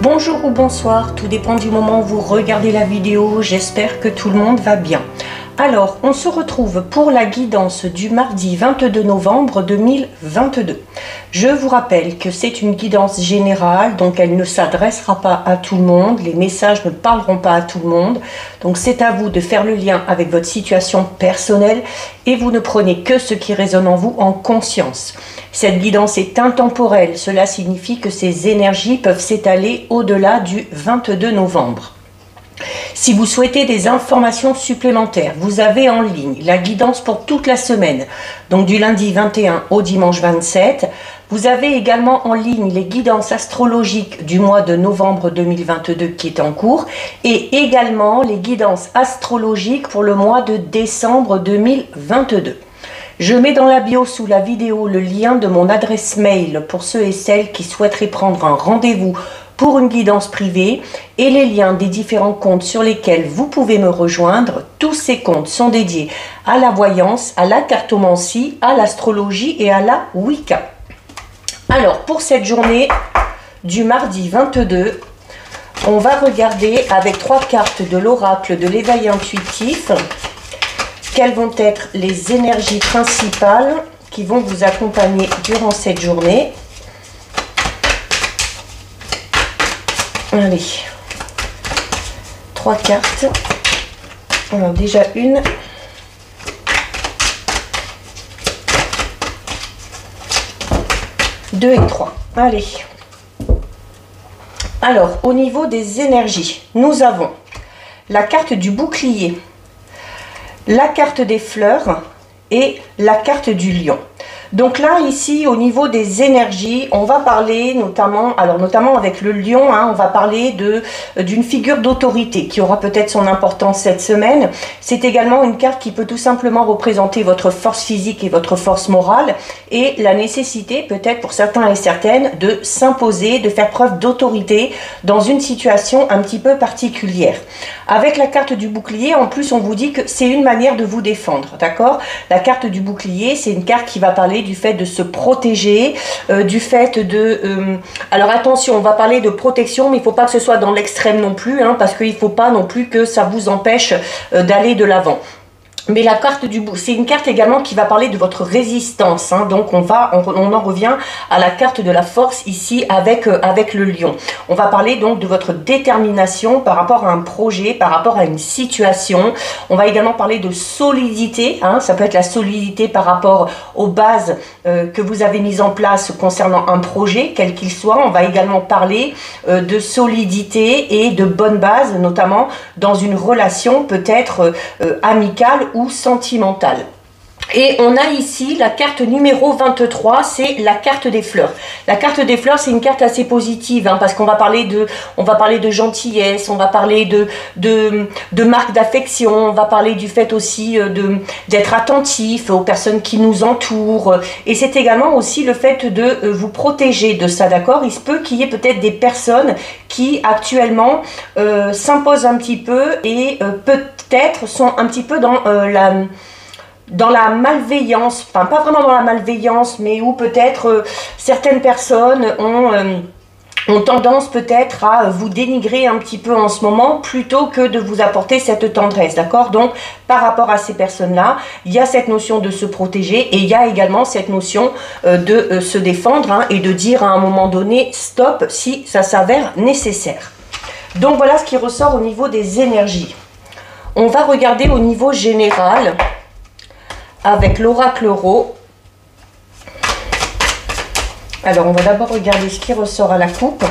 Bonjour ou bonsoir, tout dépend du moment où vous regardez la vidéo, j'espère que tout le monde va bien. Alors, on se retrouve pour la guidance du mardi 22 novembre 2022. Je vous rappelle que c'est une guidance générale, donc elle ne s'adressera pas à tout le monde, les messages ne parleront pas à tout le monde. Donc c'est à vous de faire le lien avec votre situation personnelle et vous ne prenez que ce qui résonne en vous en conscience. Cette guidance est intemporelle, cela signifie que ces énergies peuvent s'étaler au-delà du 22 novembre. Si vous souhaitez des informations supplémentaires, vous avez en ligne la guidance pour toute la semaine, donc du lundi 21 au dimanche 27. Vous avez également en ligne les guidances astrologiques du mois de novembre 2022 qui est en cours et également les guidances astrologiques pour le mois de décembre 2022. Je mets dans la bio sous la vidéo le lien de mon adresse mail pour ceux et celles qui souhaiteraient prendre un rendez-vous pour une guidance privée et les liens des différents comptes sur lesquels vous pouvez me rejoindre. Tous ces comptes sont dédiés à la voyance, à la cartomancie, à l'astrologie et à la Wicca. Alors pour cette journée du mardi 22, on va regarder avec 3 cartes de l'oracle de l'éveil intuitif quelles vont être les énergies principales qui vont vous accompagner durant cette journée. Allez, 3 cartes. Alors déjà une. Deux et 3. Allez. Alors, au niveau des énergies, nous avons la carte du bouclier, la carte des fleurs et la carte du lion. Donc là, ici, au niveau des énergies, on va parler notamment avec le lion, on va parler d'une figure d'autorité qui aura peut-être son importance cette semaine. C'est également une carte qui peut tout simplement représenter votre force physique et votre force morale et la nécessité, peut-être pour certains et certaines, de s'imposer, de faire preuve d'autorité dans une situation un petit peu particulière. Avec la carte du bouclier, en plus, on vous dit que c'est une manière de vous défendre, d'accord? La carte du bouclier, c'est une carte qui va parler du fait de se protéger, du fait de... alors attention, on va parler de protection, mais il ne faut pas que ce soit dans l'extrême non plus, parce qu'il ne faut pas non plus que ça vous empêche d'aller de l'avant. Mais la carte du c'est une carte également qui va parler de votre résistance. Donc on en revient à la carte de la force ici avec le lion. On va parler donc de votre détermination par rapport à un projet, par rapport à une situation. On va également parler de solidité. Ça peut être la solidité par rapport aux bases que vous avez mises en place concernant un projet, quel qu'il soit. On va également parler de solidité et de bonnes bases, notamment dans une relation peut-être amicale ou sentimentale. Et on a ici la carte numéro 23, c'est la carte des fleurs. La carte des fleurs, c'est une carte assez positive, parce qu'on va parler de gentillesse, on va parler de marque d'affection, on va parler du fait aussi d'être attentif aux personnes qui nous entourent. Et c'est également aussi le fait de vous protéger de ça, d'accord? Il se peut qu'il y ait peut-être des personnes qui actuellement s'imposent un petit peu et peut-être sont un petit peu dans la malveillance, enfin pas vraiment dans la malveillance, mais où peut-être certaines personnes ont tendance peut-être à vous dénigrer un petit peu en ce moment, plutôt que de vous apporter cette tendresse, d'accord? Donc par rapport à ces personnes-là, il y a cette notion de se protéger et il y a également cette notion de se défendre et de dire à un moment donné stop si ça s'avère nécessaire. Donc voilà ce qui ressort au niveau des énergies. On va regarder au niveau général avec l'oracle Ro. Alors, on va d'abord regarder ce qui ressort à la coupe.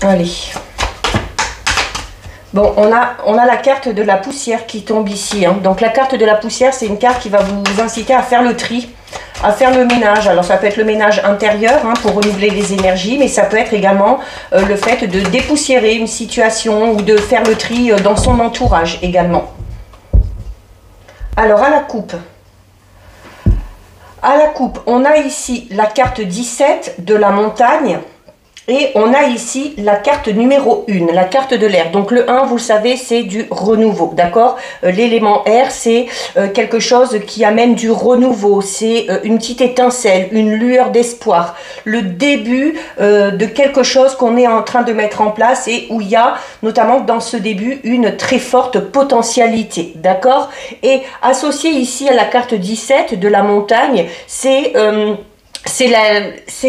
Allez. Bon, on a la carte de la poussière qui tombe ici. Donc, la carte de la poussière, c'est une carte qui va vous inciter à faire le tri, à faire le ménage. Alors ça peut être le ménage intérieur pour renouveler les énergies, mais ça peut être également le fait de dépoussiérer une situation ou de faire le tri dans son entourage également. Alors à la coupe, on a ici la carte 17 de la montagne Et on a ici la carte numéro 1, la carte de l'air. Donc le 1, vous le savez, c'est du renouveau, d'accord? L'élément air, c'est quelque chose qui amène du renouveau. C'est une petite étincelle, une lueur d'espoir. Le début de quelque chose qu'on est en train de mettre en place et où il y a, notamment dans ce début, une très forte potentialité, d'accord? Et associé ici à la carte 17 de la montagne, c'est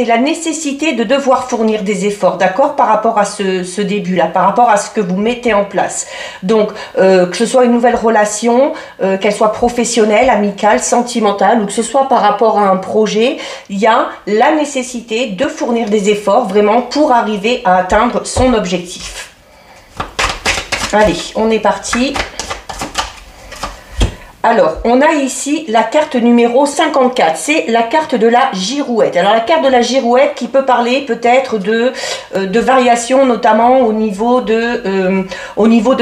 la nécessité de devoir fournir des efforts, d'accord, par rapport à ce début-là, par rapport à ce que vous mettez en place. Donc, que ce soit une nouvelle relation, qu'elle soit professionnelle, amicale, sentimentale, ou que ce soit par rapport à un projet, il y a la nécessité de fournir des efforts vraiment pour arriver à atteindre son objectif. Allez, on est parti. Alors, on a ici la carte numéro 54, c'est la carte de la girouette. Alors, la carte de la girouette qui peut parler peut-être de variations, notamment au niveau de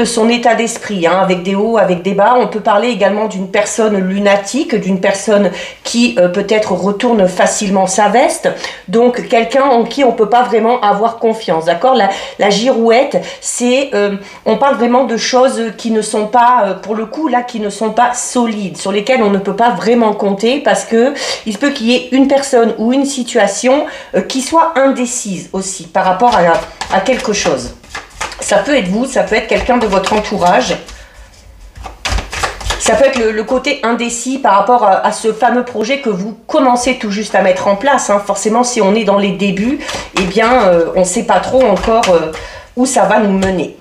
son état d'esprit, hein, avec des hauts, avec des bas. On peut parler également d'une personne lunatique, d'une personne qui peut-être retourne facilement sa veste. Donc, quelqu'un en qui on ne peut pas vraiment avoir confiance, d'accord? La girouette, c'est, on parle vraiment de choses qui ne sont pas, pour le coup, là, qui ne sont pas solides, sur lesquels on ne peut pas vraiment compter parce que il se peut qu'il y ait une personne ou une situation qui soit indécise aussi par rapport à quelque chose. Ça peut être vous, ça peut être quelqu'un de votre entourage. Ça peut être le côté indécis par rapport à ce fameux projet que vous commencez tout juste à mettre en place, hein. Forcément, si on est dans les débuts, eh bien, on ne sait pas trop encore où ça va nous mener.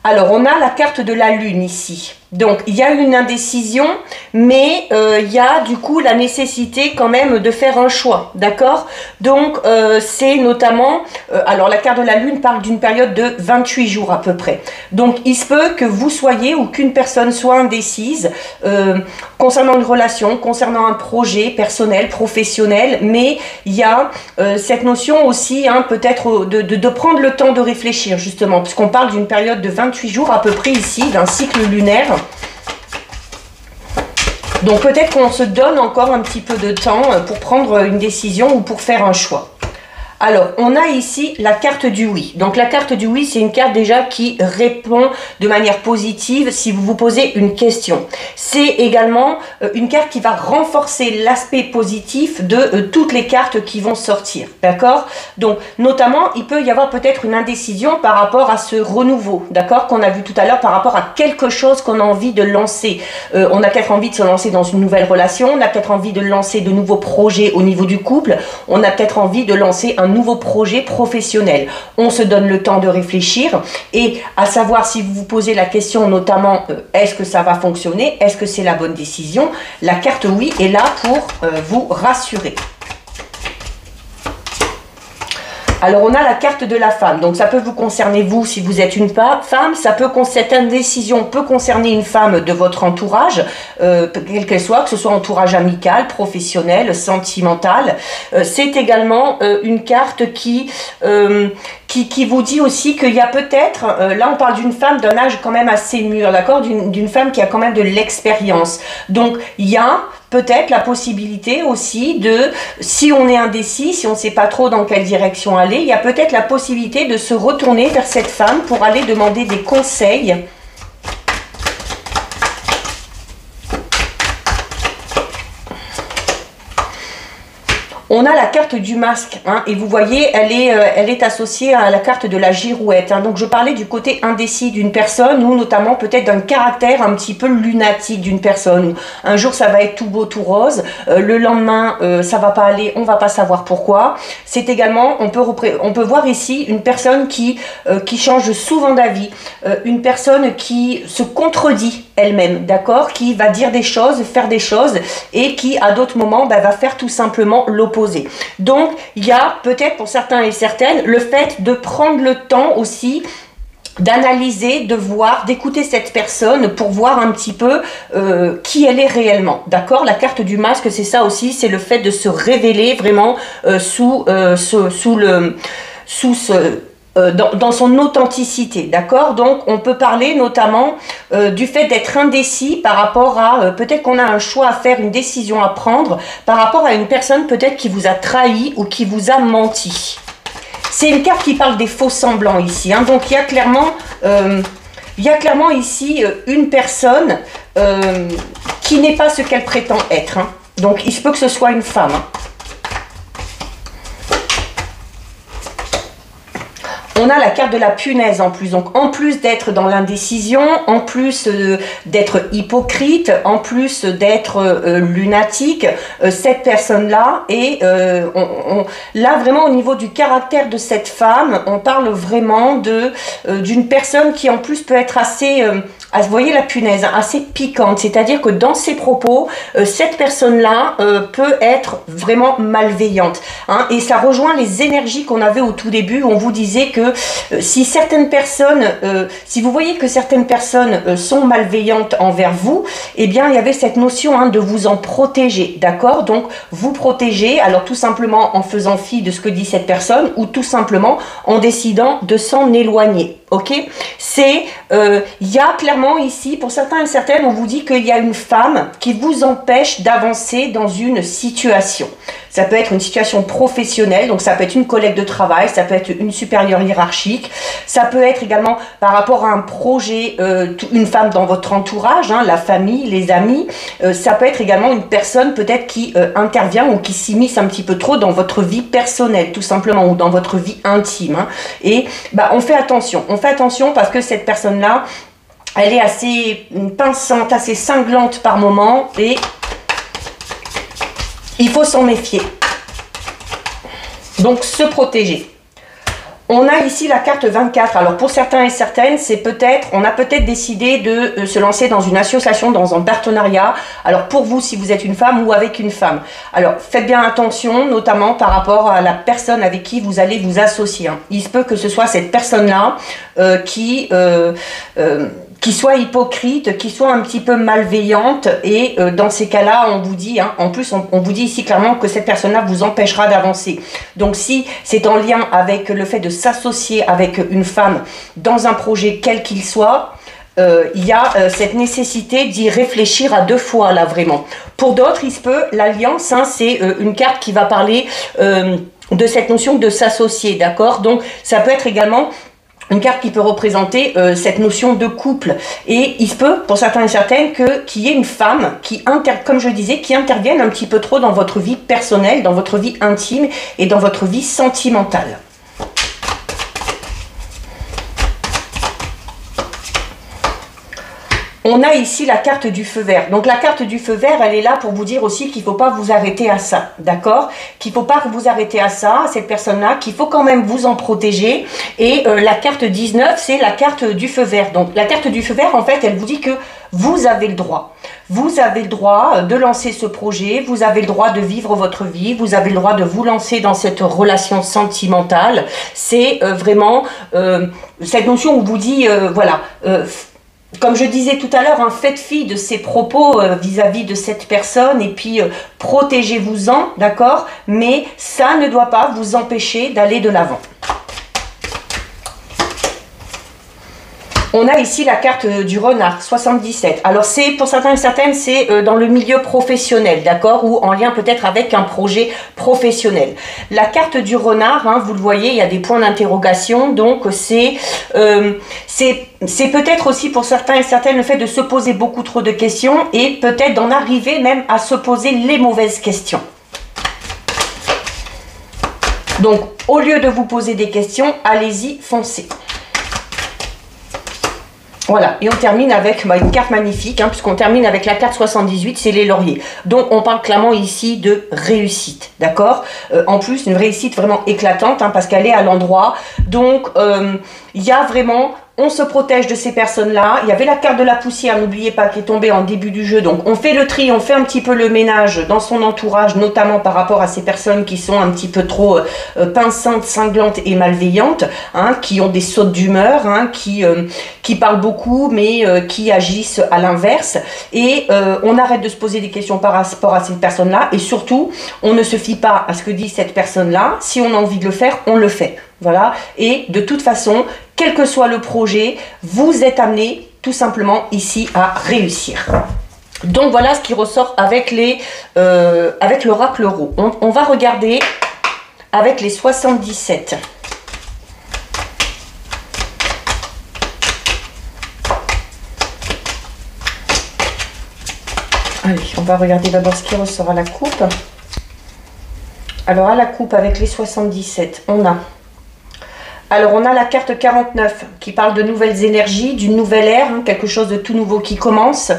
Alors, on a la carte de la lune ici. Donc, il y a une indécision, mais il y a du coup la nécessité quand même de faire un choix, d'accord? Donc, c'est notamment, alors la carte de la lune parle d'une période de 28 jours à peu près. Donc, il se peut que vous soyez ou qu'une personne soit indécise concernant une relation, concernant un projet personnel, professionnel, mais il y a cette notion aussi, hein, peut-être de prendre le temps de réfléchir justement, puisqu'on parle d'une période de 28 jours à peu près ici, d'un cycle lunaire. Donc peut-être qu'on se donne encore un petit peu de temps pour prendre une décision ou pour faire un choix. Alors, on a ici la carte du oui. Donc, la carte du oui, c'est une carte déjà qui répond de manière positive si vous vous posez une question. C'est également une carte qui va renforcer l'aspect positif de toutes les cartes qui vont sortir. D'accord? Donc, notamment, il peut y avoir peut-être une indécision par rapport à ce renouveau. D'accord? Qu'on a vu tout à l'heure par rapport à quelque chose qu'on a envie de lancer. On a peut-être envie de se lancer dans une nouvelle relation. On a peut-être envie de lancer de nouveaux projets au niveau du couple. On a peut-être envie de lancer un nouveau projet professionnel. On se donne le temps de réfléchir et à savoir si vous vous posez la question notamment est-ce que ça va fonctionner, est-ce que c'est la bonne décision, la carte oui est là pour vous rassurer. Alors, on a la carte de la femme. Donc, ça peut vous concerner, vous, si vous êtes une femme. Ça peut, cette indécision peut concerner une femme de votre entourage, quelle qu'elle soit, que ce soit entourage amical, professionnel, sentimental. C'est également une carte qui vous dit aussi qu'il y a peut-être, là, on parle d'une femme d'un âge quand même assez mûr, d'accord, d'une femme qui a quand même de l'expérience. Donc, il y a peut-être la possibilité aussi de, si on est indécis, si on ne sait pas trop dans quelle direction aller, il y a peut-être la possibilité de se retourner vers cette femme pour aller demander des conseils. On a la carte du masque, hein, et vous voyez, elle est associée à la carte de la girouette. Hein. Donc, je parlais du côté indécis d'une personne, ou notamment peut-être d'un caractère un petit peu lunatique d'une personne. Un jour, ça va être tout beau, tout rose. Le lendemain, ça va pas aller, on va pas savoir pourquoi. C'est également, on peut voir ici une personne qui change souvent d'avis, une personne qui se contredit elle-même, d'accord, qui va dire des choses, faire des choses, et qui, à d'autres moments, va faire tout simplement l'opposé. Donc, il y a peut-être pour certains et certaines le fait de prendre le temps aussi d'analyser, de voir, d'écouter cette personne pour voir un petit peu qui elle est réellement. D'accord? La carte du masque, c'est ça aussi, c'est le fait de se révéler vraiment dans son authenticité, d'accord? Donc, on peut parler notamment du fait d'être indécis par rapport à, peut-être qu'on a un choix à faire, une décision à prendre, par rapport à une personne peut-être qui vous a trahi ou qui vous a menti. C'est une carte qui parle des faux semblants ici. Hein. Donc, il y a clairement ici une personne qui n'est pas ce qu'elle prétend être. Hein. Donc, il se peut que ce soit une femme. Hein. On a la carte de la punaise en plus. Donc, en plus d'être dans l'indécision, en plus d'être hypocrite, en plus d'être lunatique, cette personne-là, et là, vraiment, au niveau du caractère de cette femme, on parle vraiment d'une personne qui, en plus, peut être assez... vous voyez la punaise, hein, assez piquante. C'est-à-dire que dans ses propos, cette personne-là peut être vraiment malveillante. Hein, et ça rejoint les énergies qu'on avait au tout début, où on vous disait que si certaines personnes, si vous voyez que certaines personnes sont malveillantes envers vous, eh bien, il y avait cette notion hein, de vous en protéger, d'accord? Donc, vous protéger, alors tout simplement en faisant fi de ce que dit cette personne, ou tout simplement en décidant de s'en éloigner, ok? C'est, il y a clairement ici, pour certains et certaines, on vous dit qu'il y a une femme qui vous empêche d'avancer dans une situation. Ça peut être une situation professionnelle, donc ça peut être une collègue de travail, ça peut être une supérieure hiérarchique, ça peut être également par rapport à un projet, une femme dans votre entourage, hein, la famille, les amis, ça peut être également une personne peut-être qui intervient ou qui s'immisce un petit peu trop dans votre vie personnelle, tout simplement, ou dans votre vie intime. Hein. Et bah, on fait attention parce que cette personne-là, elle est assez pinçante, assez cinglante par moment, et il faut s'en méfier. Donc, se protéger. On a ici la carte 24. Alors, pour certains et certaines, c'est peut-être, on a peut-être décidé de se lancer dans une association, dans un partenariat. Alors, pour vous, si vous êtes une femme ou avec une femme. Alors, faites bien attention, notamment par rapport à la personne avec qui vous allez vous associer. Hein. Il se peut que ce soit cette personne-là qui soit hypocrite, qui soit un petit peu malveillante, et dans ces cas-là, on vous dit, hein, en plus, on vous dit ici clairement que cette personne-là vous empêchera d'avancer. Donc, si c'est en lien avec le fait de s'associer avec une femme dans un projet quel qu'il soit, il y a cette nécessité d'y réfléchir à deux fois, là, vraiment. Pour d'autres, il se peut, l'alliance, hein, c'est une carte qui va parler de cette notion de s'associer, d'accord? Donc, ça peut être également une carte qui peut représenter cette notion de couple. Et il se peut, pour certains et certaines, qu'il y ait une femme qui, comme je disais, qui intervienne un petit peu trop dans votre vie personnelle, dans votre vie intime et dans votre vie sentimentale. On a ici la carte du feu vert. Donc la carte du feu vert, elle est là pour vous dire aussi qu'il ne faut pas vous arrêter à ça, d'accord? Qu'il ne faut pas vous arrêter à ça, à cette personne-là, qu'il faut quand même vous en protéger. Et la carte 19, c'est la carte du feu vert. Donc la carte du feu vert, en fait, elle vous dit que vous avez le droit. Vous avez le droit de lancer ce projet, vous avez le droit de vivre votre vie, vous avez le droit de vous lancer dans cette relation sentimentale. C'est vraiment cette notion où on vous dit, voilà... comme je disais tout à l'heure, faites fi de ces propos vis-à-vis de cette personne, et puis protégez-vous-en, d'accord? Mais ça ne doit pas vous empêcher d'aller de l'avant. On a ici la carte du renard, 77. Alors, c'est pour certains et certaines, c'est dans le milieu professionnel, d'accord? Ou en lien peut-être avec un projet professionnel. La carte du renard, hein, vous le voyez, il y a des points d'interrogation. Donc, c'est peut-être aussi pour certains et certaines le fait de se poser beaucoup trop de questions, et peut-être d'en arriver même à se poser les mauvaises questions. Donc, au lieu de vous poser des questions, allez-y, foncez. Voilà, et on termine avec une carte magnifique, hein, puisqu'on termine avec la carte 78, c'est les lauriers. Donc, on parle clairement ici de réussite, d'accord? En plus, une réussite vraiment éclatante, hein, parce qu'elle est à l'endroit. Donc, il y a vraiment... On se protège de ces personnes-là. Il y avait la carte de la poussière, n'oubliez pas, qui est tombée en début du jeu. Donc, on fait le tri, on fait un petit peu le ménage dans son entourage, notamment par rapport à ces personnes qui sont un petit peu trop pinçantes, cinglantes et malveillantes, hein, qui ont des sautes d'humeur, hein, qui parlent beaucoup, mais qui agissent à l'inverse. Et on arrête de se poser des questions par rapport à ces personnes-là. Et surtout, on ne se fie pas à ce que dit cette personne-là. Si on a envie de le faire, on le fait. Voilà. Et de toute façon, quel que soit le projet, vous êtes amené tout simplement ici à réussir. Donc voilà ce qui ressort avec avec l'oracle Ro. On va regarder avec les 77. Allez, on va regarder d'abord ce qui ressort à la coupe. Alors, à la coupe, avec les 77, on a... Alors, on a la carte 49 qui parle de nouvelles énergies, d'une nouvelle ère, hein, quelque chose de tout nouveau qui commence.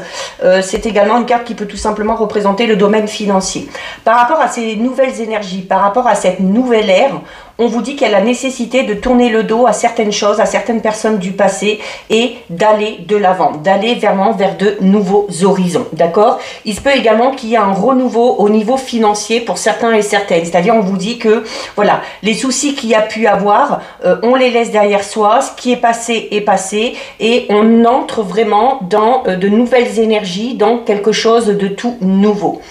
C'est également une carte qui peut tout simplement représenter le domaine financier. Par rapport à ces nouvelles énergies, par rapport à cette nouvelle ère, on vous dit qu'il y a la nécessité de tourner le dos à certaines choses, à certaines personnes du passé et d'aller de l'avant, d'aller vraiment vers de nouveaux horizons, d'accord? Il se peut également qu'il y ait un renouveau au niveau financier pour certains et certaines, c'est-à-dire on vous dit que voilà, les soucis qu'il y a pu avoir, on les laisse derrière soi, ce qui est passé et on entre vraiment dans de nouvelles énergies, dans quelque chose de tout nouveau.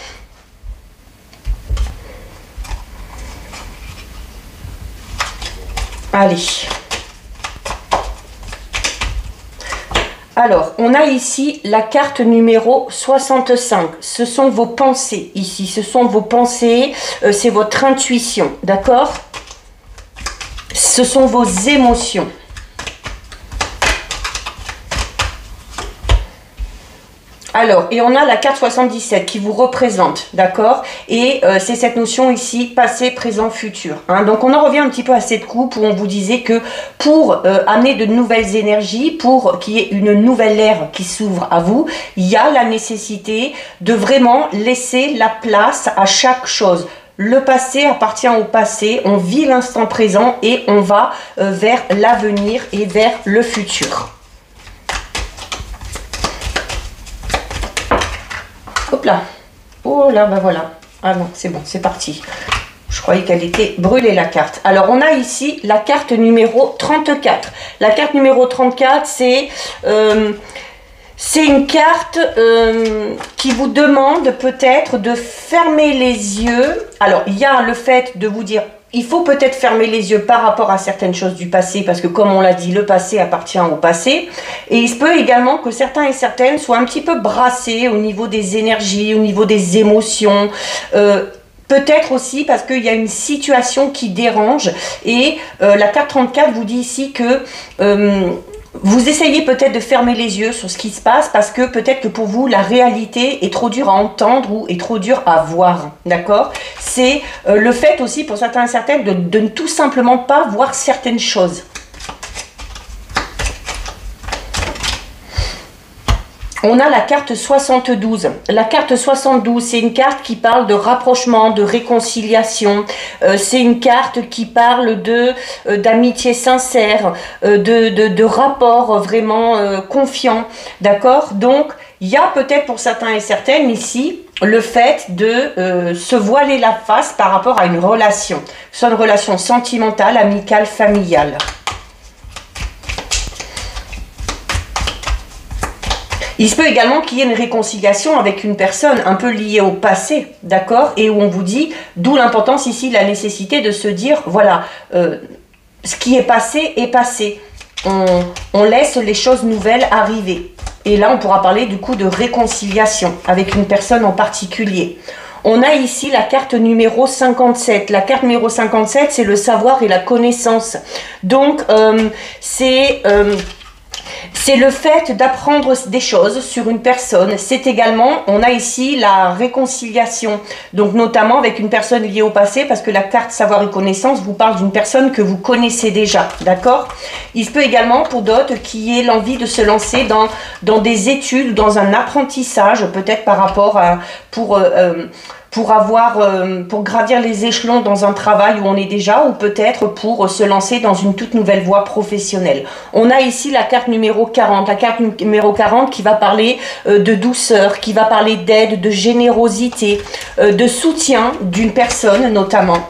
Allez. Alors, on a ici la carte numéro 65. Ce sont vos pensées ici. Ce sont vos pensées, c'est votre intuition, d'accord? Ce sont vos émotions. Alors, et on a la carte 77 qui vous représente, d'accord? Et c'est cette notion ici, passé, présent, futur. Hein. Donc, on en revient un petit peu à cette coupe où on vous disait que pour amener de nouvelles énergies, pour qu'il y ait une nouvelle ère qui s'ouvre à vous, il y a la nécessité de vraiment laisser la place à chaque chose. Le passé appartient au passé, on vit l'instant présent et on va vers l'avenir et vers le futur. Hop là. Oh là, ben voilà. Ah non, c'est bon, c'est parti. Je croyais qu'elle était brûlée la carte. Alors, on a ici la carte numéro 34. La carte numéro 34, c'est une carte qui vous demande peut-être de fermer les yeux. Alors, il y a le fait de vous dire... Il faut peut-être fermer les yeux par rapport à certaines choses du passé, parce que comme on l'a dit, le passé appartient au passé. Et il se peut également que certains et certaines soient un petit peu brassés au niveau des énergies, au niveau des émotions. Peut-être aussi parce qu'il y a une situation qui dérange. Et la carte 34 vous dit ici que... vous essayez peut-être de fermer les yeux sur ce qui se passe parce que peut-être que pour vous, la réalité est trop dure à entendre ou est trop dure à voir, d'accord? C'est le fait aussi pour certains et certaines de ne tout simplement pas voir certaines choses. On a la carte 72. La carte 72, c'est une carte qui parle de rapprochement, de réconciliation. C'est une carte qui parle d'amitié sincère, de rapport vraiment confiant. D'accord? Donc, il y a peut-être pour certains et certaines ici le fait de se voiler la face par rapport à une relation. Que ce soit une relation sentimentale, amicale, familiale. Il se peut également qu'il y ait une réconciliation avec une personne un peu liée au passé, d'accord? Et où on vous dit, d'où l'importance ici, la nécessité de se dire, voilà, ce qui est passé est passé. On laisse les choses nouvelles arriver. Et là, on pourra parler du coup de réconciliation avec une personne en particulier. On a ici la carte numéro 57. La carte numéro 57, c'est le savoir et la connaissance. Donc, c'est le fait d'apprendre des choses sur une personne. C'est également, on a ici la réconciliation, donc notamment avec une personne liée au passé, parce que la carte savoir et connaissance vous parle d'une personne que vous connaissez déjà, d'accord? Il se peut également pour d'autres qu'il y ait l'envie de se lancer dans des études, dans un apprentissage, peut-être par rapport à, pour gravir les échelons dans un travail où on est déjà, ou peut-être pour se lancer dans une toute nouvelle voie professionnelle. On a ici la carte numéro 40, la carte numéro 40 qui va parler de douceur, qui va parler d'aide, de générosité, de soutien d'une personne notamment.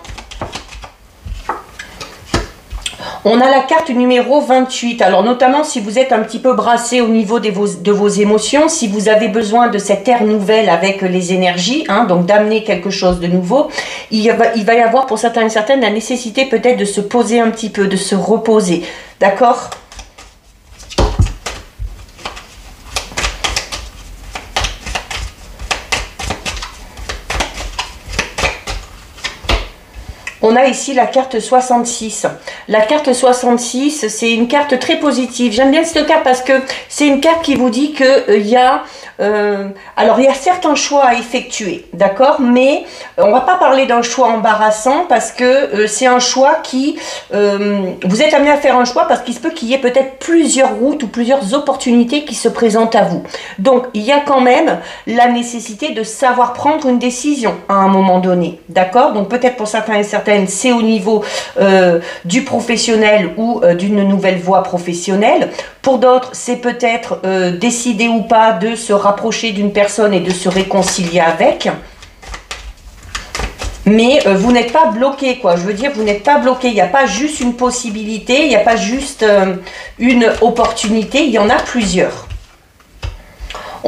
On a la carte numéro 28, alors notamment si vous êtes un petit peu brassé au niveau de vos émotions, si vous avez besoin de cette ère nouvelle avec les énergies, hein, donc d'amener quelque chose de nouveau, il va y avoir pour certains et certaines la nécessité peut-être de se poser un petit peu, de se reposer, d'accord ? On a ici la carte 66. La carte 66, c'est une carte très positive. J'aime bien cette carte parce que c'est une carte qui vous dit qu'il y a... alors, il y a certains choix à effectuer, d'accord? Mais on va pas parler d'un choix embarrassant parce que c'est un choix qui... vous êtes amené à faire un choix parce qu'il se peut qu'il y ait peut-être plusieurs routes ou plusieurs opportunités qui se présentent à vous. Donc, il y a quand même la nécessité de savoir prendre une décision à un moment donné, d'accord? Donc, peut-être pour certains et certaines, c'est au niveau du professionnel ou d'une nouvelle voie professionnelle. Pour d'autres, c'est peut-être décider ou pas de se rapprocher d'une personne et de se réconcilier avec. Mais vous n'êtes pas bloqué, quoi. Je veux dire, vous n'êtes pas bloqué. Il n'y a pas juste une possibilité, il n'y a pas juste une opportunité, il y en a plusieurs.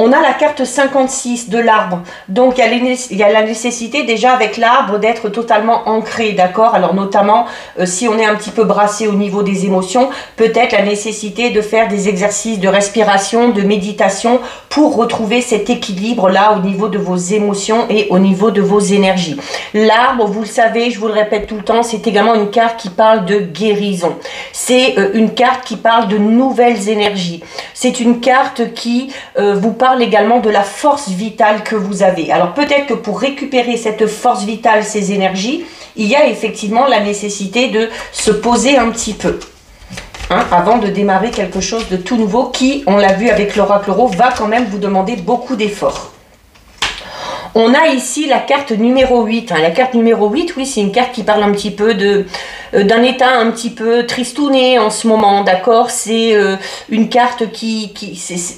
On a la carte 56 de l'arbre. Donc, il y a la nécessité déjà avec l'arbre d'être totalement ancré, d'accord? Alors, notamment, si on est un petit peu brassé au niveau des émotions, peut-être la nécessité de faire des exercices de respiration, de méditation pour retrouver cet équilibre-là au niveau de vos émotions et au niveau de vos énergies. L'arbre, vous le savez, je vous le répète tout le temps, c'est également une carte qui parle de guérison. C'est une carte qui parle de nouvelles énergies. C'est une carte qui vous parle également de la force vitale que vous avez. Alors peut-être que pour récupérer cette force vitale, ces énergies, il y a effectivement la nécessité de se poser un petit peu, hein, avant de démarrer quelque chose de tout nouveau qui, on l'a vu avec l'oracle Euro, va quand même vous demander beaucoup d'efforts. On a ici la carte numéro 8. La carte numéro 8, oui, c'est une carte qui parle un petit peu d'un état un petit peu tristouné en ce moment, d'accord? C'est une carte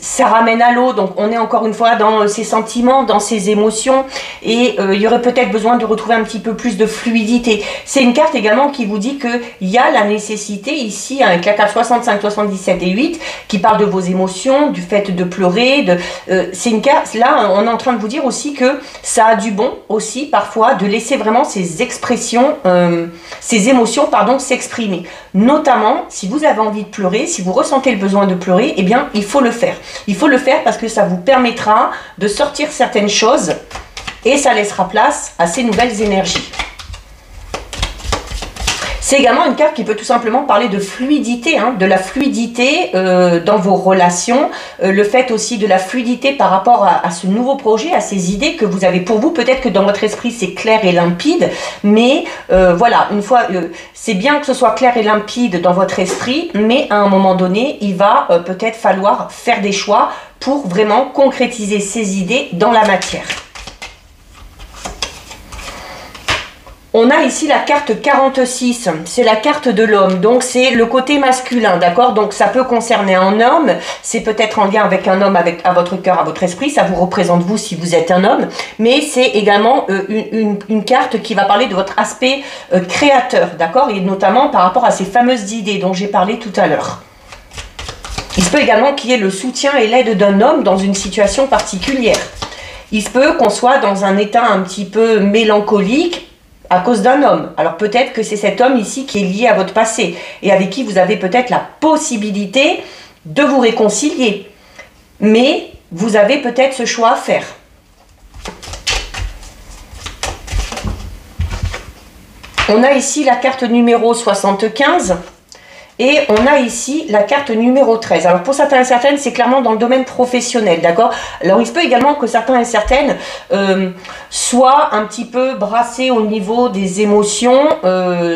ça ramène à l'eau, donc on est encore une fois dans ses sentiments, dans ses émotions, et il y aurait peut-être besoin de retrouver un petit peu plus de fluidité. C'est une carte également qui vous dit qu'il y a la nécessité ici, avec la carte 65, 77 et 8, qui parle de vos émotions, du fait de pleurer, c'est une carte, là, on est en train de vous dire aussi que ça a du bon aussi parfois de laisser vraiment ces expressions, ces émotions, pardon, s'exprimer. Notamment, si vous avez envie de pleurer, si vous ressentez le besoin de pleurer, eh bien, il faut le faire. Il faut le faire parce que ça vous permettra de sortir certaines choses et ça laissera place à ces nouvelles énergies. C'est également une carte qui peut tout simplement parler de fluidité, hein, de la fluidité dans vos relations, le fait aussi de la fluidité par rapport à ce nouveau projet, à ces idées que vous avez pour vous. Peut-être que dans votre esprit c'est clair et limpide, mais voilà, une fois, c'est bien que ce soit clair et limpide dans votre esprit, mais à un moment donné, il va peut-être falloir faire des choix pour vraiment concrétiser ces idées dans la matière. On a ici la carte 46, c'est la carte de l'homme, donc c'est le côté masculin, d'accord? Donc ça peut concerner un homme, c'est peut-être en lien avec un homme, à votre cœur, à votre esprit, ça vous représente vous si vous êtes un homme, mais c'est également une carte qui va parler de votre aspect créateur, d'accord? Et notamment par rapport à ces fameuses idées dont j'ai parlé tout à l'heure. Il se peut également qu'il y ait le soutien et l'aide d'un homme dans une situation particulière. Il se peut qu'on soit dans un état un petit peu mélancolique, à cause d'un homme. Alors peut-être que c'est cet homme ici qui est lié à votre passé et avec qui vous avez peut-être la possibilité de vous réconcilier. Mais vous avez peut-être ce choix à faire. On a ici la carte numéro 75 et on a ici la carte numéro 13. Alors pour certains et certaines, c'est clairement dans le domaine professionnel, d'accord? Alors il se peut également que certains et certaines soient un petit peu brassés au niveau des émotions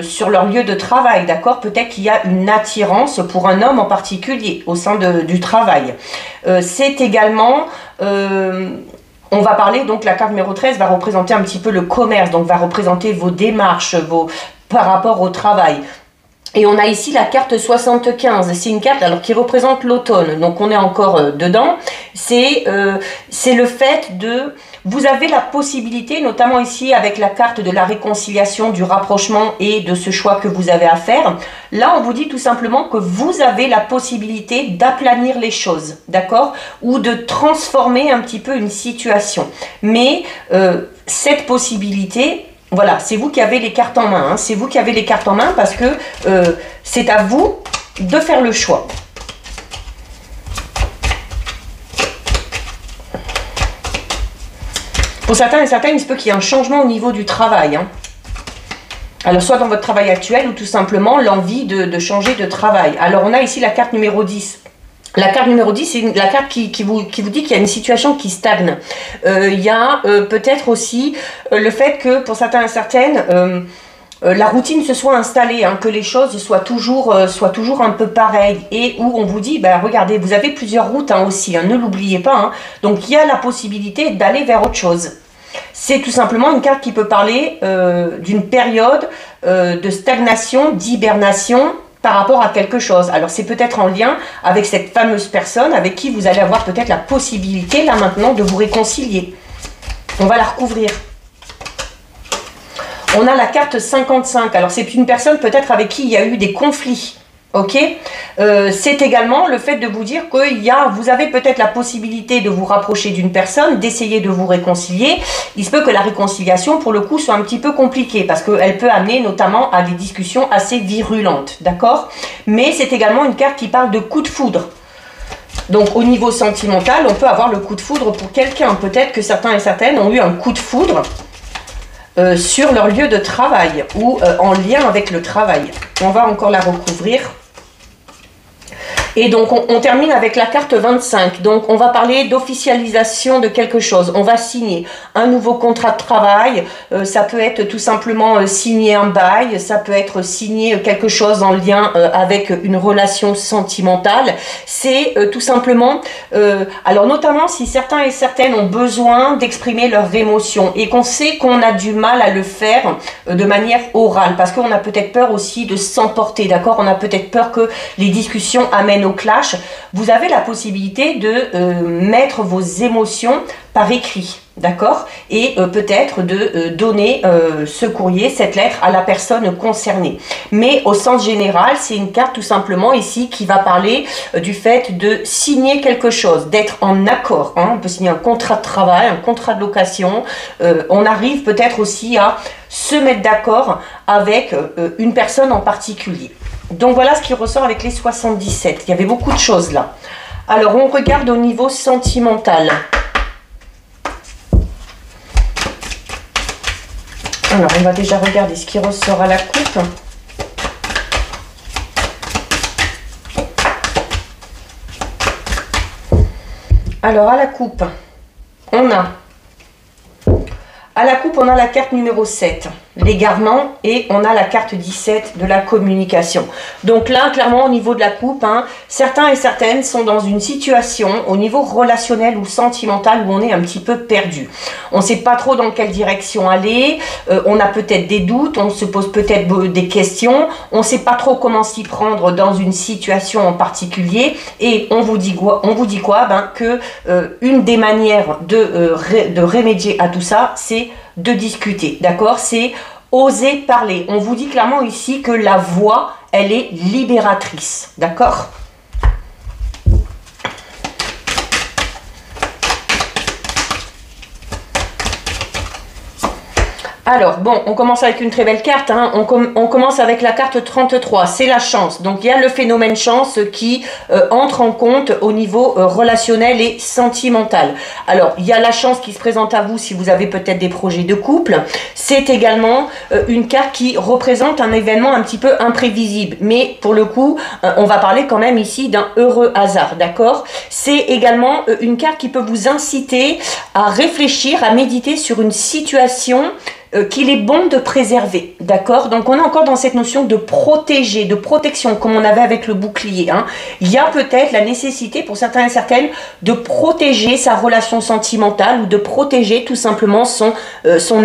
sur leur lieu de travail, d'accord? Peut-être qu'il y a une attirance pour un homme en particulier au sein du travail. C'est également... on va parler, donc la carte numéro 13 va représenter un petit peu le commerce, donc va représenter vos démarches par rapport au travail. Et on a ici la carte 75, c'est une carte alors qui représente l'automne, donc on est encore dedans. C'est le fait de... Vous avez la possibilité, notamment ici avec la carte de la réconciliation, du rapprochement et de ce choix que vous avez à faire. Là, on vous dit tout simplement que vous avez la possibilité d'aplanir les choses, d'accord? Ou de transformer un petit peu une situation. Mais cette possibilité... Voilà, c'est vous qui avez les cartes en main, hein. C'est vous qui avez les cartes en main parce que c'est à vous de faire le choix. Pour certains et certaines, il se peut qu'il y ait un changement au niveau du travail, hein. Alors, soit dans votre travail actuel ou tout simplement l'envie de changer de travail. Alors, on a ici la carte numéro 10. La carte numéro 10, c'est la carte qui vous dit qu'il y a une situation qui stagne. Il y a peut-être aussi le fait que pour certains et certaines, la routine se soit installée, hein, que les choses soient toujours un peu pareilles, et où on vous dit, ben, regardez, vous avez plusieurs routes hein, aussi, hein, ne l'oubliez pas. Hein. Donc, il y a la possibilité d'aller vers autre chose. C'est tout simplement une carte qui peut parler d'une période de stagnation, d'hibernation par rapport à quelque chose. Alors c'est peut-être en lien avec cette fameuse personne avec qui vous allez avoir peut-être la possibilité là maintenant de vous réconcilier. On va la recouvrir. On a la carte 55. Alors c'est une personne peut-être avec qui il y a eu des conflits. Ok, c'est également le fait de vous dire que vous avez peut-être la possibilité de vous rapprocher d'une personne, d'essayer de vous réconcilier. Il se peut que la réconciliation, pour le coup, soit un petit peu compliquée parce qu'elle peut amener notamment à des discussions assez virulentes, d'accord? Mais c'est également une carte qui parle de coup de foudre. Donc au niveau sentimental, on peut avoir le coup de foudre pour quelqu'un. Peut-être que certains et certaines ont eu un coup de foudre sur leur lieu de travail ou en lien avec le travail. On va encore la recouvrir. Et donc, on termine avec la carte 25. Donc, on va parler d'officialisation de quelque chose. On va signer un nouveau contrat de travail. Ça peut être tout simplement signer un bail. Ça peut être signer quelque chose en lien avec une relation sentimentale. C'est tout simplement... alors, notamment, si certains et certaines ont besoin d'exprimer leurs émotions et qu'on sait qu'on a du mal à le faire de manière orale parce qu'on a peut-être peur aussi de s'emporter, d'accord? On a peut-être peur que les discussions amènent au clash, vous avez la possibilité de mettre vos émotions par écrit, d'accord? Et peut-être de donner ce courrier, cette lettre à la personne concernée. Mais au sens général, c'est une carte tout simplement ici qui va parler du fait de signer quelque chose, d'être en accord. Hein? On peut signer un contrat de travail, un contrat de location. On arrive peut-être aussi à se mettre d'accord avec une personne en particulier. Donc voilà ce qui ressort avec les 77. Il y avait beaucoup de choses là. Alors on regarde au niveau sentimental. Alors on va déjà regarder ce qui ressort à la coupe. Alors à la coupe, on a la carte numéro 7, l'égarement, et on a la carte 17 de la communication. Donc là, clairement, au niveau de la coupe, hein, certains et certaines sont dans une situation au niveau relationnel ou sentimental où on est un petit peu perdu. On ne sait pas trop dans quelle direction aller, on a peut-être des doutes, on se pose peut-être des questions, on ne sait pas trop comment s'y prendre dans une situation en particulier, et on vous dit quoi? Ben, que une des manières de remédier à tout ça, c'est de discuter, d'accord? C'est oser parler. On vous dit clairement ici que la voix, elle est libératrice, d'accord? Alors, bon, on commence avec une très belle carte, hein. On commence avec la carte 33, c'est la chance. Donc, il y a le phénomène chance qui entre en compte au niveau relationnel et sentimental. Alors, il y a la chance qui se présente à vous si vous avez peut-être des projets de couple. C'est également une carte qui représente un événement un petit peu imprévisible. Mais pour le coup, on va parler quand même ici d'un heureux hasard, d'accord? C'est également une carte qui peut vous inciter à réfléchir, à méditer sur une situation qu'il est bon de préserver, d'accord? Donc on est encore dans cette notion de protéger, de protection, comme on avait avec le bouclier, hein. Il y a peut-être la nécessité pour certains et certaines de protéger sa relation sentimentale ou de protéger tout simplement son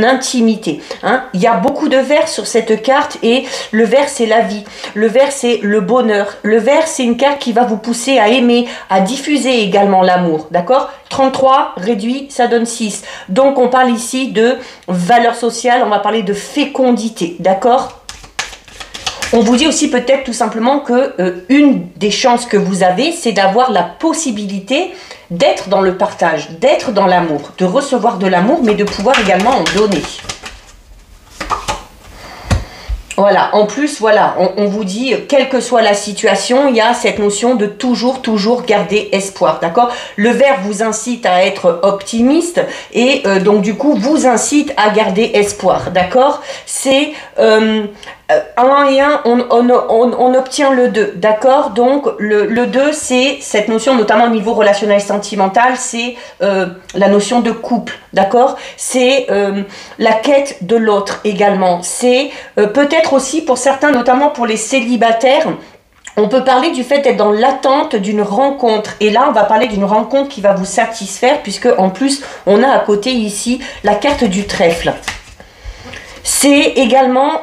intimité, hein. Il y a beaucoup de vert sur cette carte et le vert c'est la vie, le vert c'est le bonheur, le vert c'est une carte qui va vous pousser à aimer, à diffuser également l'amour, d'accord? 33 réduit, ça donne 6. Donc on parle ici de valeur sociale, on va parler de fécondité, d'accord? On vous dit aussi peut-être tout simplement que une des chances que vous avez, c'est d'avoir la possibilité d'être dans le partage, d'être dans l'amour, de recevoir de l'amour, mais de pouvoir également en donner. Voilà, en plus, voilà, on vous dit, quelle que soit la situation, il y a cette notion de toujours garder espoir, d'accord? Le verbe vous incite à être optimiste et donc du coup, vous incite à garder espoir, d'accord? C'est un et un, on obtient le 2, d'accord? Donc le 2, c'est cette notion, notamment au niveau relationnel sentimental, c'est la notion de couple, d'accord? C'est la quête de l'autre également. C'est peut-être aussi pour certains, notamment pour les célibataires, on peut parler du fait d'être dans l'attente d'une rencontre. Et là, on va parler d'une rencontre qui va vous satisfaire, puisque en plus, on a à côté ici la carte du trèfle. C'est également,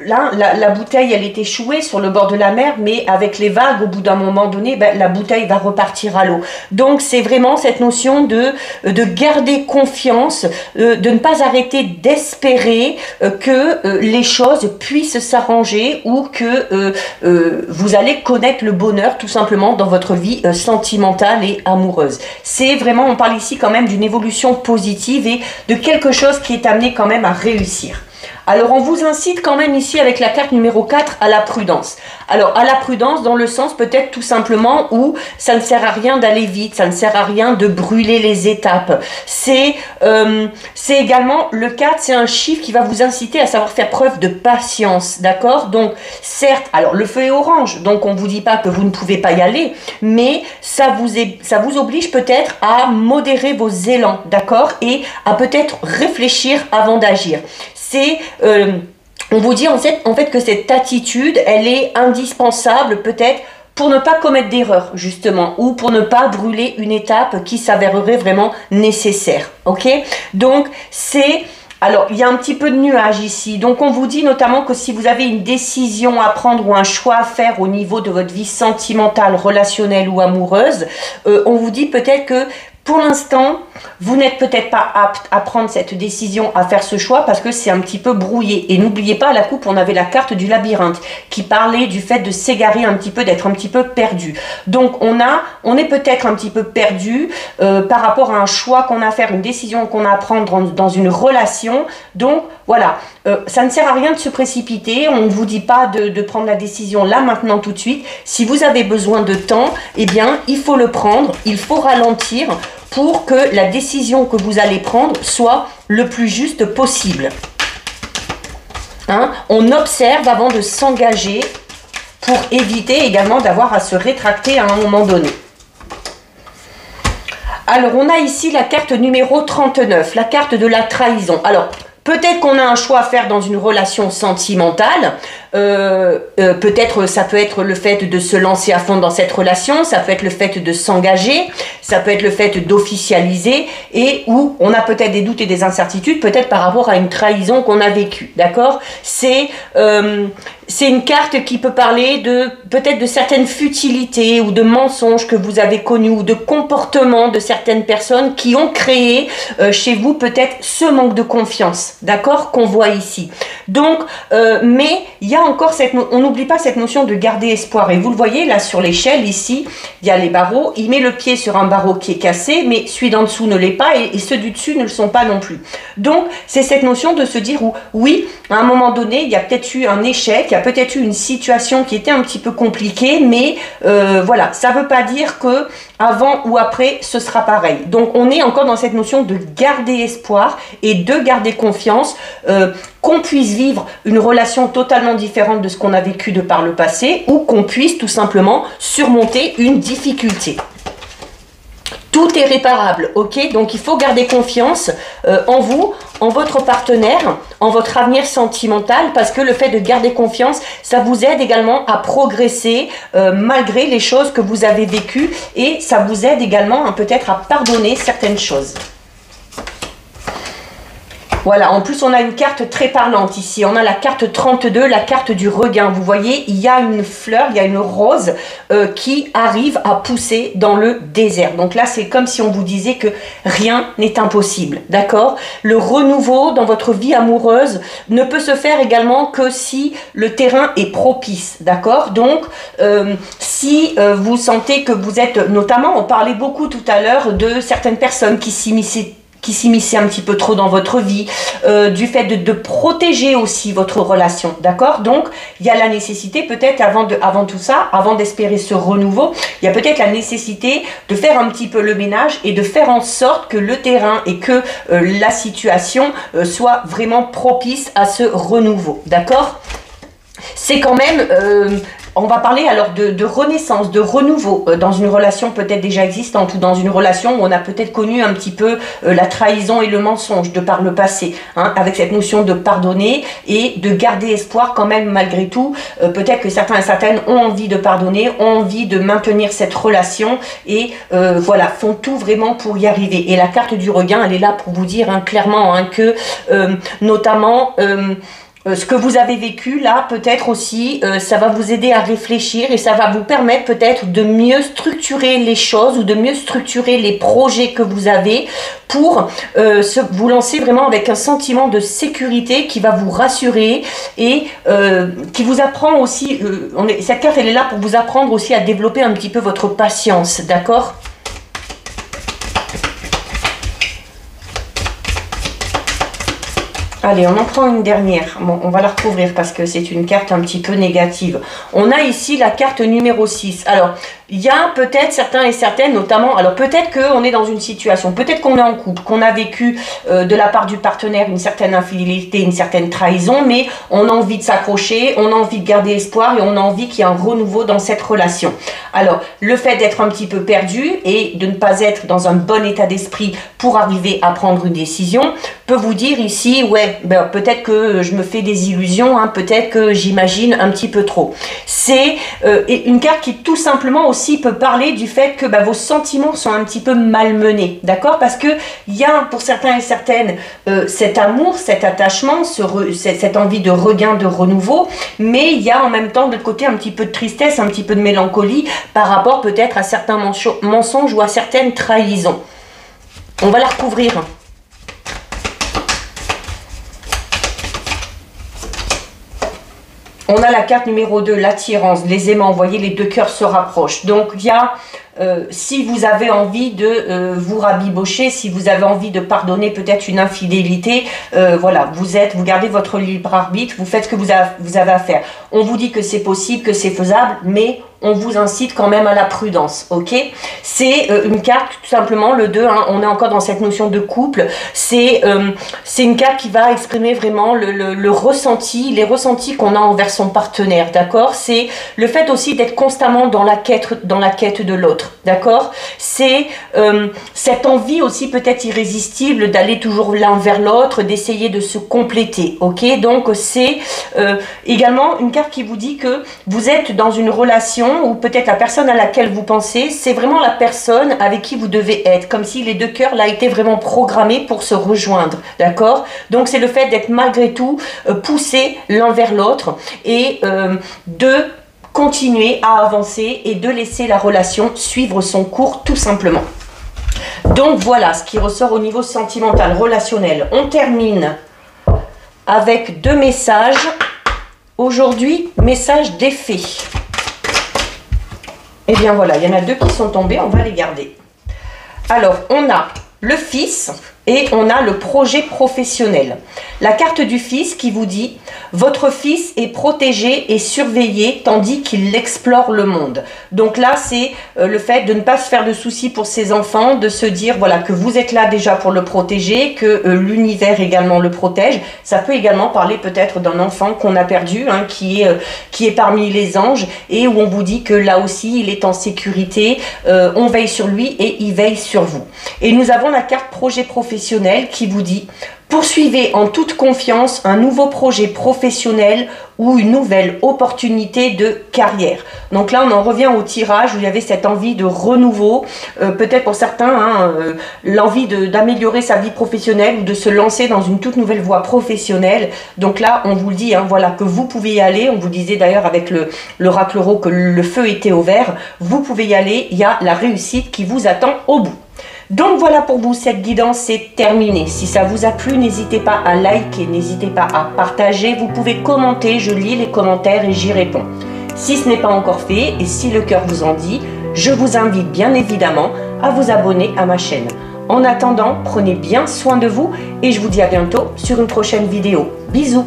là, la bouteille, elle est échouée sur le bord de la mer, mais avec les vagues, au bout d'un moment donné, ben, la bouteille va repartir à l'eau. Donc, c'est vraiment cette notion de garder confiance, de ne pas arrêter d'espérer que les choses puissent s'arranger ou que vous allez connaître le bonheur, tout simplement, dans votre vie sentimentale et amoureuse. C'est vraiment, on parle ici quand même d'une évolution positive et de quelque chose qui est amené quand même à réussir. Alors, on vous incite quand même ici avec la carte numéro 4 à la prudence. Alors, à la prudence dans le sens peut-être tout simplement où ça ne sert à rien d'aller vite, ça ne sert à rien de brûler les étapes. C'est également, le 4, c'est un chiffre qui va vous inciter à savoir faire preuve de patience, d'accord? Donc, certes, alors le feu est orange, donc on ne vous dit pas que vous ne pouvez pas y aller, mais ça vous oblige peut-être à modérer vos élans, d'accord? Et à peut-être réfléchir avant d'agir. C'est, on vous dit en fait que cette attitude, elle est indispensable peut-être pour ne pas commettre d'erreur justement, ou pour ne pas brûler une étape qui s'avérerait vraiment nécessaire, ok? Donc c'est... Alors, il y a un petit peu de nuage ici. Donc, on vous dit notamment que si vous avez une décision à prendre ou un choix à faire au niveau de votre vie sentimentale, relationnelle ou amoureuse, on vous dit peut-être que pour l'instant, vous n'êtes peut-être pas apte à prendre cette décision, à faire ce choix parce que c'est un petit peu brouillé. Et n'oubliez pas, à la coupe, on avait la carte du labyrinthe qui parlait du fait de s'égarer un petit peu, d'être un petit peu perdu. Donc, on est peut-être un petit peu perdu par rapport à un choix qu'on a à faire, une décision qu'on a à prendre dans une relation. Donc, voilà, ça ne sert à rien de se précipiter. On ne vous dit pas de prendre la décision là, maintenant, tout de suite. Si vous avez besoin de temps, eh bien, il faut le prendre, il faut ralentir pour que la décision que vous allez prendre soit le plus juste possible. Hein? On observe avant de s'engager pour éviter également d'avoir à se rétracter à un moment donné. Alors, on a ici la carte numéro 39, la carte de la trahison. Alors, peut-être qu'on a un choix à faire dans une relation sentimentale. Peut-être ça peut être le fait de se lancer à fond dans cette relation, ça peut être le fait de s'engager, ça peut être le fait d'officialiser et où on a peut-être des doutes et des incertitudes, peut-être par rapport à une trahison qu'on a vécue, d'accord? C'est une carte qui peut parler peut-être de certaines futilités ou de mensonges que vous avez connus ou de comportements de certaines personnes qui ont créé chez vous peut-être ce manque de confiance, d'accord, qu'on voit ici. Donc, mais il y a encore on n'oublie pas cette notion de garder espoir. Et vous le voyez là sur l'échelle ici, il y a les barreaux. Il met le pied sur un barreau qui est cassé, mais celui d'en dessous ne l'est pas et ceux du dessus ne le sont pas non plus. Donc, c'est cette notion de se dire oui, à un moment donné, il y a peut-être eu un échec, il y a peut-être eu une situation qui était un petit peu compliquée, mais voilà, ça ne veut pas dire que avant ou après, ce sera pareil. Donc, on est encore dans cette notion de garder espoir et de garder confiance, qu'on puisse vivre une relation totalement différente de ce qu'on a vécu de par le passé ou qu'on puisse tout simplement surmonter une difficulté. Tout est réparable, ok? Donc, il faut garder confiance en vous, en votre partenaire, en votre avenir sentimental, parce que le fait de garder confiance, ça vous aide également à progresser malgré les choses que vous avez vécues et ça vous aide également peut-être à pardonner certaines choses. Voilà, en plus on a une carte très parlante ici, on a la carte 32, la carte du regain. Vous voyez, il y a une fleur, il y a une rose qui arrive à pousser dans le désert. Donc là, c'est comme si on vous disait que rien n'est impossible, d'accord? Le renouveau dans votre vie amoureuse ne peut se faire également que si le terrain est propice, d'accord? Donc, si vous sentez que vous êtes, notamment, on parlait beaucoup tout à l'heure de certaines personnes qui qui s'immisçait un petit peu trop dans votre vie, du fait de protéger aussi votre relation, d'accord? Donc, il y a la nécessité peut-être avant tout ça, avant d'espérer ce renouveau, il y a peut-être la nécessité de faire un petit peu le ménage et de faire en sorte que le terrain et que la situation soit vraiment propice à ce renouveau, d'accord? C'est quand même... on va parler alors de renaissance, de renouveau dans une relation peut-être déjà existante ou dans une relation où on a peut-être connu un petit peu la trahison et le mensonge de par le passé, hein, avec cette notion de pardonner et de garder espoir quand même malgré tout. Peut-être que certains et certaines ont envie de pardonner, ont envie de maintenir cette relation et voilà, font tout vraiment pour y arriver. Et la carte du regain, elle est là pour vous dire hein, clairement hein, que notamment... ce que vous avez vécu là, peut-être aussi, ça va vous aider à réfléchir et ça va vous permettre peut-être de mieux structurer les choses ou de mieux structurer les projets que vous avez pour vous lancer vraiment avec un sentiment de sécurité qui va vous rassurer et qui vous apprend aussi, cette carte elle est là pour vous apprendre aussi à développer un petit peu votre patience, d'accord ? Allez, on en prend une dernière. Bon, on va la recouvrir parce que c'est une carte un petit peu négative. On a ici la carte numéro 6. Alors, il y a peut-être certains et certaines, notamment, alors peut-être qu'on est dans une situation, peut-être qu'on est en couple, qu'on a vécu de la part du partenaire une certaine infidélité, une certaine trahison, mais on a envie de s'accrocher, on a envie de garder espoir et on a envie qu'il y ait un renouveau dans cette relation. Alors, le fait d'être un petit peu perdu et de ne pas être dans un bon état d'esprit pour arriver à prendre une décision, peut vous dire ici, ouais, ben, peut-être que je me fais des illusions, hein, peut-être que j'imagine un petit peu trop. C'est une carte qui tout simplement aussi peut parler du fait que vos sentiments sont un petit peu malmenés, d'accord? Parce que il y a pour certains et certaines cet amour, cet attachement, cette envie de regain, de renouveau, mais il y a en même temps de l'autre côté un petit peu de tristesse, un petit peu de mélancolie par rapport peut-être à certains mensonges ou à certaines trahisons. On va la recouvrir. On a la carte numéro 2, l'attirance, les aimants. Vous voyez, les deux cœurs se rapprochent. Donc, il y a, si vous avez envie de vous rabibocher, si vous avez envie de pardonner peut-être une infidélité, voilà, vous gardez votre libre arbitre, vous faites ce que vous avez à faire. On vous dit que c'est possible, que c'est faisable, mais on vous incite quand même à la prudence, ok? C'est une carte, tout simplement, le 2, hein, on est encore dans cette notion de couple, c'est une carte qui va exprimer vraiment le ressenti, les ressentis qu'on a envers son partenaire, d'accord? C'est le fait aussi d'être constamment dans la quête de l'autre, d'accord? C'est cette envie aussi peut-être irrésistible d'aller toujours l'un vers l'autre, d'essayer de se compléter, ok? Donc c'est également une carte qui vous dit que vous êtes dans une relation ou peut-être la personne à laquelle vous pensez, c'est vraiment la personne avec qui vous devez être, comme si les deux cœurs là étaient vraiment programmés pour se rejoindre, d'accord? Donc c'est le fait d'être malgré tout poussé l'un vers l'autre et de continuer à avancer et de laisser la relation suivre son cours tout simplement. Donc voilà ce qui ressort au niveau sentimental, relationnel. On termine avec 2 messages. Aujourd'hui, message d'effet. Et bien voilà, il y en a 2 qui sont tombés, on va les garder. Alors, on a le fils et on a le projet professionnel. La carte du fils qui vous dit « Votre fils est protégé et surveillé tandis qu'il explore le monde ». Donc là, c'est le fait de ne pas se faire de soucis pour ses enfants, de se dire voilà que vous êtes là déjà pour le protéger, que l'univers également le protège. Ça peut également parler peut-être d'un enfant qu'on a perdu, hein, qui est parmi les anges et où on vous dit que là aussi, il est en sécurité, on veille sur lui et il veille sur vous. Et nous avons la carte projet professionnel qui vous dit « Poursuivez en toute confiance un nouveau projet professionnel ou une nouvelle opportunité de carrière. » Donc là, on en revient au tirage où il y avait cette envie de renouveau, peut-être pour certains, hein, l'envie d'améliorer sa vie professionnelle ou de se lancer dans une toute nouvelle voie professionnelle. Donc là, on vous le dit, hein, voilà, que vous pouvez y aller. On vous disait d'ailleurs avec l'oracle Ro que le feu était au vert. Vous pouvez y aller, il y a la réussite qui vous attend au bout. Donc voilà pour vous, cette guidance est terminée. Si ça vous a plu, n'hésitez pas à liker, n'hésitez pas à partager. Vous pouvez commenter, je lis les commentaires et j'y réponds. Si ce n'est pas encore fait et si le cœur vous en dit, je vous invite bien évidemment à vous abonner à ma chaîne. En attendant, prenez bien soin de vous et je vous dis à bientôt sur une prochaine vidéo. Bisous!